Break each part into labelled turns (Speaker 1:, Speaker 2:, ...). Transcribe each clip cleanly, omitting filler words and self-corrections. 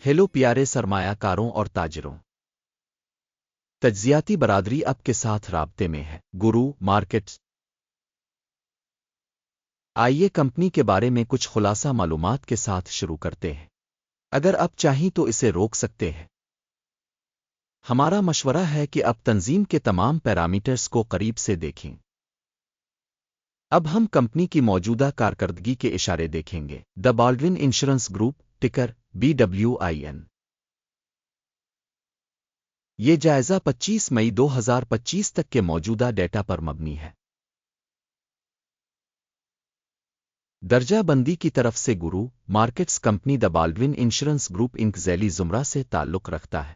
Speaker 1: Hello پیارے سرمایہ کاروں اور تاجروں، تجزیاتی برادری اب کے ساتھ رابطے میں ہے۔ گرو مارکیٹس، آئیے کمپنی کے بارے میں کچھ خلاصہ معلومات کے ساتھ شروع کرتے ہیں۔ اگر آپ چاہیں تو اسے روک سکتے ہیں۔ ہمارا مشورہ ہے کہ اب تنظیم کے تمام پیرامیٹرز کو قریب سے دیکھیں۔ اب ہم کمپنی کی موجودہ کارکردگی کے اشارے دیکھیں گے۔ دی بالڈوین انشورنس گروپ، ٹکر BWIN۔ یہ جائزہ 25 مئی 2025 تک کے موجودہ ڈیٹا پر مبنی ہے۔ درجہ بندی کی طرف سے گرو مارکیٹس کمپنی دی بالڈوین انشورنس گروپ انک ذیلی زمرہ سے تعلق رکھتا ہے۔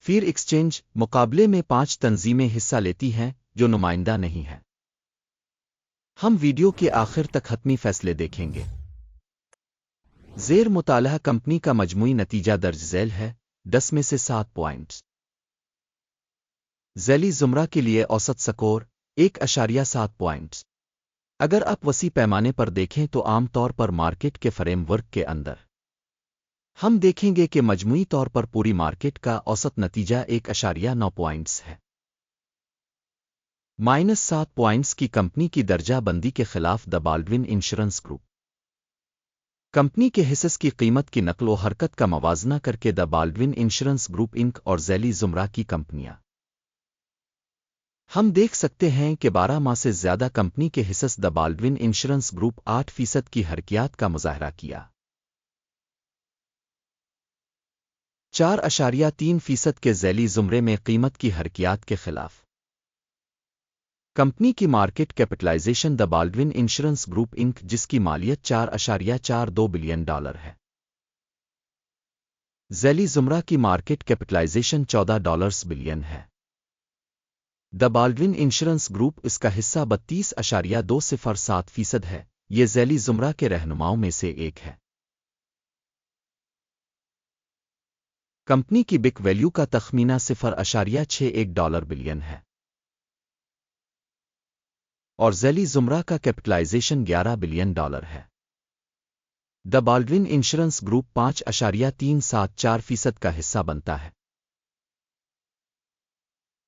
Speaker 1: فیر ایکسچینج مقابلے میں 5 تنظیمیں حصہ لیتی ہیں جو نمائندہ نہیں ہیں۔ ہم ویڈیو کے آخر تک حتمی فیصلے دیکھیں گے۔ زیر مطالعہ کمپنی کا مجموعی نتیجہ درج ذیل ہے، 10 میں سے 7 پوائنٹس۔ ذیلی زمرہ کے لیے اوسط سکور 1.7 پوائنٹس۔ اگر آپ وسیع پیمانے پر دیکھیں تو عام طور پر مارکیٹ کے فریم ورک کے اندر ہم دیکھیں گے کہ مجموعی طور پر پوری مارکیٹ کا اوسط نتیجہ 1.9 پوائنٹس ہے۔ -7 پوائنٹس کی کمپنی کی درجہ بندی کے خلاف دی بالڈوین انشورنس گروپ۔ کمپنی کے حصص کی قیمت کی نقل و حرکت کا موازنہ کر کے دی بالڈوین انشورنس گروپ انک اور ذیلی زمرہ کی کمپنیاں ہم دیکھ سکتے ہیں کہ 12 ماہ سے زیادہ کمپنی کے حصص دی بالڈوین انشورنس گروپ 8% کی حرکیات کا مظاہرہ کیا۔ 4.3% کے ذیلی زمرے میں قیمت کی حرکیات کے خلاف کمپنی کی مارکیٹ کیپٹلائزیشن دی بالڈوین انشورنس گروپ انک جس کی مالیت $4.42 بلین ہے۔ ذیلی زمرہ کی مارکیٹ کیپٹلائزیشن $14 بلین ہے۔ دی بالڈوین انشورنس گروپ اس کا حصہ 32.207% ہے۔ یہ ذیلی زمرہ کے رہنماؤں میں سے ایک ہے۔ کمپنی کی بک ویلیو کا تخمینہ $0.61 بلین ہے اور ذیلی زمرہ کا کیپٹلائزیشن $11 بلین ہے۔ دی بالڈوین انشورنس گروپ 5.374% کا حصہ بنتا ہے۔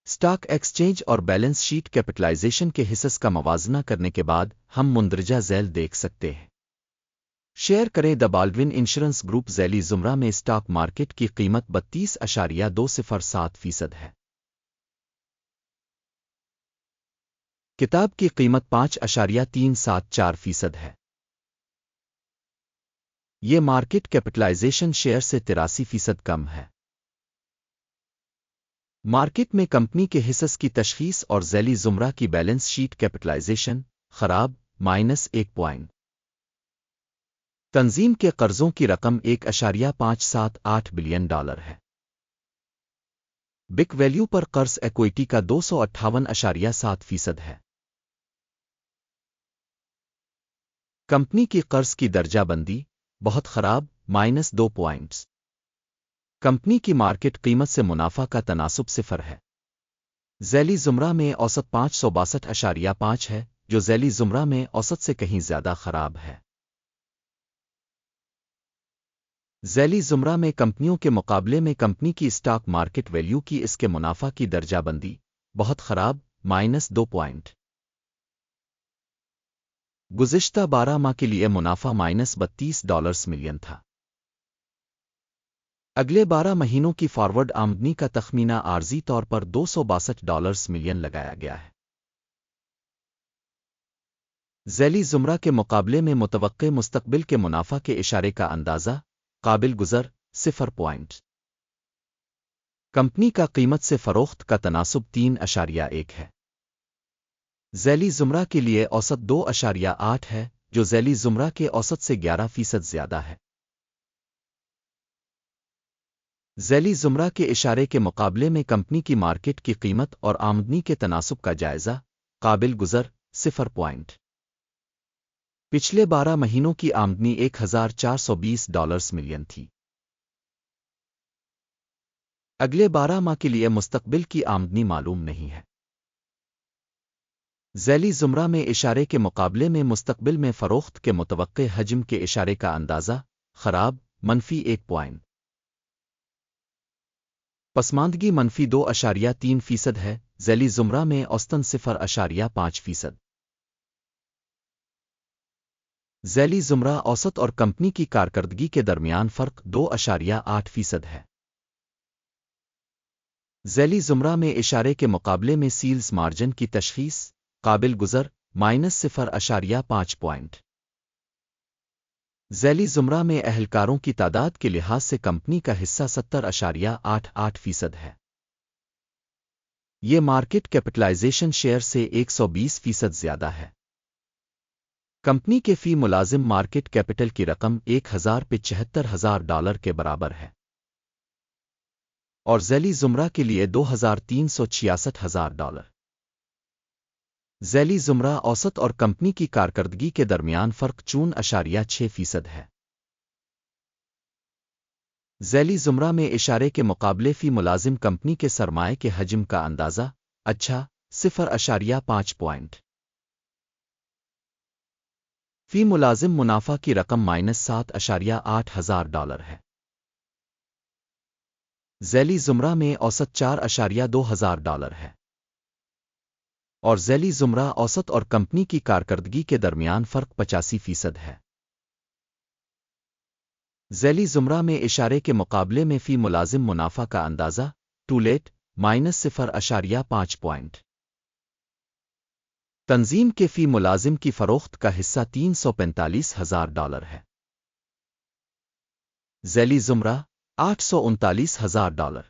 Speaker 1: اسٹاک ایکسچینج اور بیلنس شیٹ کیپٹلائزیشن کے حصص کا موازنہ کرنے کے بعد ہم مندرجہ ذیل دیکھ سکتے ہیں۔ شیئر کریں دی بالڈوین انشورنس گروپ ذیلی زمرہ میں اسٹاک مارکیٹ کی قیمت 32.207% ہے۔ کتاب کی قیمت 5.374% ہے۔ یہ مارکیٹ کیپٹلائزیشن شیئر سے 83% کم ہے۔ مارکیٹ میں کمپنی کے حصص کی تشخیص اور ذیلی زمرہ کی بیلنس شیٹ کیپٹلائزیشن خراب -1 پوائنٹ۔ تنظیم کے قرضوں کی رقم $1.578 بلین ہے۔ بک ویلیو پر قرض ایکوئٹی کا 258.7% ہے۔ کمپنی کی قرض کی درجہ بندی بہت خراب -2 پوائنٹس۔ کمپنی کی مارکیٹ قیمت سے منافع کا تناسب 0 ہے۔ ذیلی زمرہ میں اوسط 562.5 ہے جو ذیلی زمرہ میں اوسط سے کہیں زیادہ خراب ہے۔ ذیلی زمرہ میں کمپنیوں کے مقابلے میں کمپنی کی اسٹاک مارکیٹ ویلیو کی اس کے منافع کی درجہ بندی بہت خراب -2 پوائنٹ۔ گزشتہ 12 ماہ کے لیے منافع $32 ملین تھا۔ اگلے 12 مہینوں کی فارورڈ آمدنی کا تخمینہ عارضی طور پر $262 ملین لگایا گیا ہے۔ ذیلی زمرہ کے مقابلے میں متوقع مستقبل کے منافع کے اشارے کا اندازہ قابل گزر 0 پوائنٹ۔ کمپنی کا قیمت سے فروخت کا تناسب 3.1 ہے۔ ذیلی زمرہ کے لیے اوسط 2.8 ہے جو ذیلی زمرہ کے اوسط سے 11% زیادہ ہے۔ ذیلی زمرہ کے اشارے کے مقابلے میں کمپنی کی مارکیٹ کی قیمت اور آمدنی کے تناسب کا جائزہ قابل گزر 0 پوائنٹ۔ پچھلے 12 مہینوں کی آمدنی $1,420 ملین تھی۔ اگلے 12 ماہ کے لیے مستقبل کی آمدنی معلوم نہیں ہے۔ ذیلی زمرہ میں اشارے کے مقابلے میں مستقبل میں فروخت کے متوقع حجم کے اشارے کا اندازہ خراب -1 پوائنٹ۔ پسماندگی -2.3% ہے، ذیلی زمرہ میں اوسطاً 0.5%۔ ذیلی زمرہ اوسط اور کمپنی کی کارکردگی کے درمیان فرق 2.8% ہے۔ ذیلی زمرہ میں اشارے کے مقابلے میں سیلز مارجن کی تشخیص قابل گزر -0.5 پوائنٹ۔ ذیلی زمرہ میں اہلکاروں کی تعداد کے لحاظ سے کمپنی کا حصہ 70.88% ہے۔ یہ مارکیٹ کیپٹلائزیشن شیئر سے 120% زیادہ ہے۔ کمپنی کے فی ملازم مارکیٹ کیپٹل کی رقم $1,075,000 کے برابر ہے اور ذیلی زمرہ کے لیے $2,366,000۔ ذیلی زمرہ اوسط اور کمپنی کی کارکردگی کے درمیان فرق 4.6% ہے۔ ذیلی زمرہ میں اشارے کے مقابلے فی ملازم کمپنی کے سرمائے کے حجم کا اندازہ 0.5 پوائنٹ۔ فی ملازم منافع کی رقم $7,800 ہے۔ ذیلی زمرہ میں اوسط $4,200 ہے اور ذیلی زمرہ اوسط اور کمپنی کی کارکردگی کے درمیان فرق 85% ہے۔ ذیلی زمرہ میں اشارے کے مقابلے میں فی ملازم منافع کا اندازہ -0.5 پوائنٹ۔ تنظیم کے فی ملازم کی فروخت کا حصہ $345,000 ہے۔ ذیلی زمرہ $839,000۔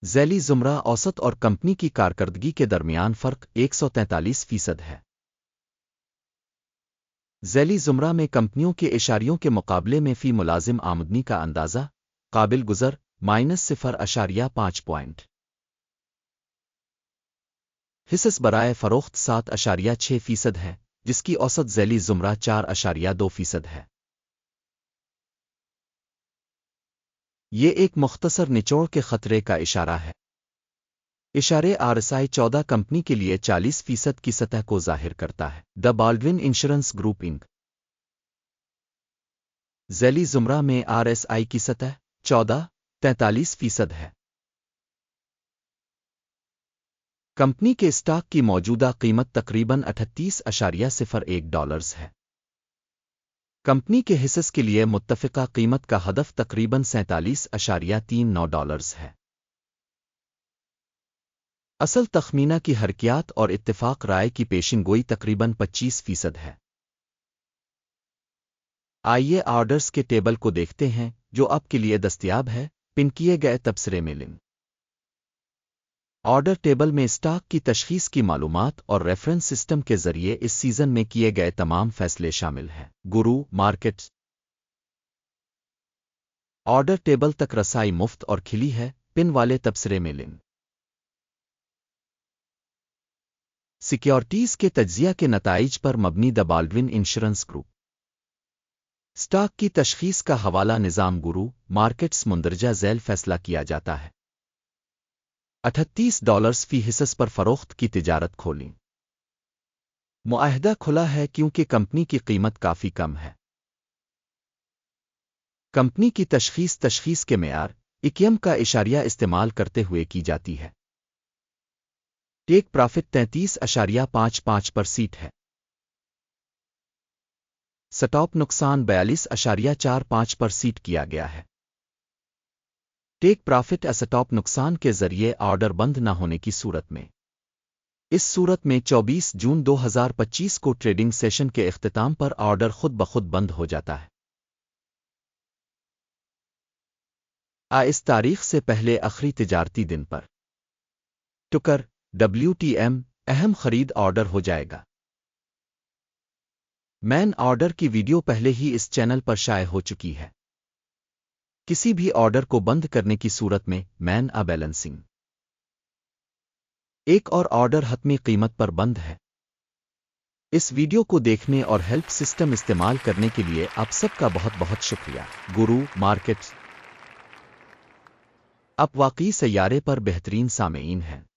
Speaker 1: ذیلی زمرہ اوسط اور کمپنی کی کارکردگی کے درمیان فرق 143% ہے۔ ذیلی زمرہ میں کمپنیوں کے اشاریوں کے مقابلے میں فی ملازم آمدنی کا اندازہ قابل گزر -0.5 پوائنٹ۔ حصص برائے فروخت 7.6% ہے، جس کی اوسط ذیلی زمرہ 4.2% ہے۔ یہ ایک مختصر نچوڑ کے خطرے کا اشارہ ہے۔ اشارے RSI 14 کمپنی کے لیے 40% کی سطح کو ظاہر کرتا ہے۔ دا بالڈون انشورنس گروپ انک۔ ذیلی زمرہ میں RSI کی سطح 43% ہے۔ کمپنی کے اسٹاک کی موجودہ قیمت تقریباً $38.01 ہے۔ کمپنی کے حصص کے لیے متفقہ قیمت کا ہدف تقریباً $47.39 ہے۔ اصل تخمینہ کی حرکیات اور اتفاق رائے کی پیشن گوئی تقریباً 25% ہے۔ آئیے آرڈرز کے ٹیبل کو دیکھتے ہیں جو آپ کے لیے دستیاب ہے پن کیے گئے تبصرے میں لنک۔ آرڈر ٹیبل میں اسٹاک کی تشخیص کی معلومات اور ریفرنس سسٹم کے ذریعے اس سیزن میں کیے گئے تمام فیصلے شامل ہیں۔ گرو مارکیٹس آرڈر ٹیبل تک رسائی مفت اور کھلی ہے پن والے تبصرے میں لنک۔ سیکیورٹیز کے تجزیہ کے نتائج پر مبنی دا بالڈون انشورنس گروپ۔ اسٹاک کی تشخیص کا حوالہ نظام گرو مارکیٹس مندرجہ ذیل فیصلہ کیا جاتا ہے۔ $38 فی حصص پر فروخت کی تجارت کھولیں۔ معاہدہ کھلا ہے کیونکہ کمپنی کی قیمت کافی کم ہے۔ کمپنی کی تشخیص کے معیار اکیم کا اشاریہ استعمال کرتے ہوئے کی جاتی ہے۔ ٹیک پرافٹ 33.55% ہے۔ سٹاپ نقصان 42.45% کیا گیا ہے۔ ٹیک پرافٹ اسٹاپ نقصان کے ذریعے آرڈر بند نہ ہونے کی صورت میں۔ اس صورت میں 24 جون 2025 کو ٹریڈنگ سیشن کے اختتام پر آرڈر خود بخود بند ہو جاتا ہے۔ اس تاریخ سے پہلے آخری تجارتی دن پر ٹکر WTM اہم خرید آرڈر ہو جائے گا۔ مین آرڈر کی ویڈیو پہلے ہی اس چینل پر شائع ہو چکی ہے۔ کسی بھی آرڈر کو بند کرنے کی صورت میں مین بیلنسنگ ایک اور آرڈر حتمی قیمت پر بند ہے۔ اس ویڈیو کو دیکھنے اور ہیلپ سسٹم استعمال کرنے کے لیے آپ سب کا بہت بہت شکریہ۔ گرو مارکیٹس آپ واقعی سیارے پر بہترین سامعین ہیں۔